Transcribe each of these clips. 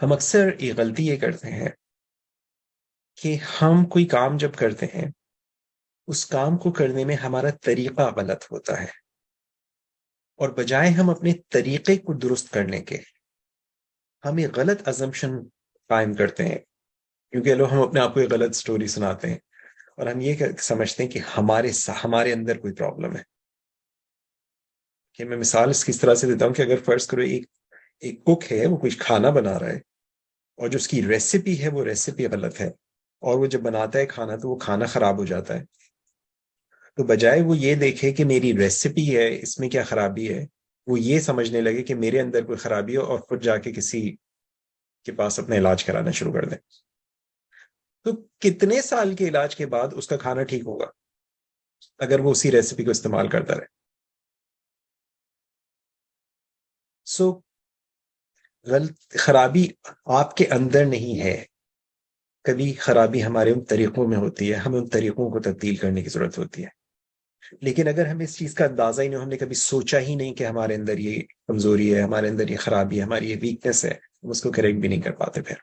ہم اکثر یہ غلطی یہ کرتے ہیں کہ ہم کوئی کام جب کرتے ہیں اس کام کو کرنے میں ہمارا طریقہ غلط ہوتا ہے، اور بجائے ہم اپنے طریقے کو درست کرنے کے ہم ایک غلط ازمپشن قائم کرتے ہیں، کیونکہ لوگ ہم اپنے آپ کو ایک غلط سٹوری سناتے ہیں اور ہم یہ سمجھتے ہیں کہ ہمارے اندر کوئی پرابلم ہے. کہ میں مثال اس کس طرح سے دیتا ہوں کہ اگر فرض کرو ایک کک ہے، وہ کچھ کھانا بنا رہا ہے اور جو اس کی ریسیپی ہے وہ ریسیپی غلط ہے، اور وہ جب بناتا ہے کھانا تو وہ کھانا خراب ہو جاتا ہے. تو بجائے وہ یہ دیکھے کہ میری ریسیپی ہے اس میں کیا خرابی ہے، وہ یہ سمجھنے لگے کہ میرے اندر کوئی خرابی ہے اور خود جا کے کسی کے پاس اپنا علاج کرانا شروع کر دیں. تو کتنے سال کے علاج کے بعد اس کا کھانا ٹھیک ہوگا اگر وہ اسی ریسیپی کو استعمال کرتا رہے؟ سو خرابی آپ کے اندر نہیں ہے، کبھی خرابی ہمارے ان طریقوں میں ہوتی ہے، ہمیں ان طریقوں کو تبدیل کرنے کی ضرورت ہوتی ہے. لیکن اگر ہمیں اس چیز کا اندازہ ہی نہیں، ہم نے کبھی سوچا ہی نہیں کہ ہمارے اندر یہ کمزوری ہے، ہمارے اندر یہ خرابی ہے، ہماری یہ ویکنس ہے، ہم اس کو کریکٹ بھی نہیں کر پاتے پھر.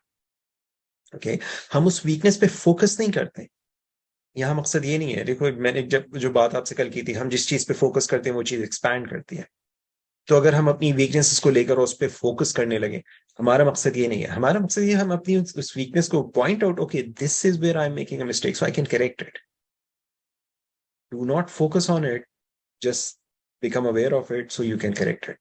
اوکے، ہم اس ویکنس پہ فوکس نہیں کرتے. یہاں مقصد یہ نہیں ہے، دیکھو میں نے جب جو بات آپ سے کل کی تھی، ہم جس چیز پہ فوکس کرتے ہیں وہ چیز ایکسپینڈ کرتی ہے. تو اگر ہم اپنی ویکنیس کو لے کر اس پہ فوکس کرنے لگے، ہمارا مقصد یہ نہیں ہے. ہمارا مقصد یہ ہے ہم اپنی اس ویکنیس کو point out, okay this is where I am making a mistake so I can correct it. Do not focus on it, just become aware of it so you can correct it.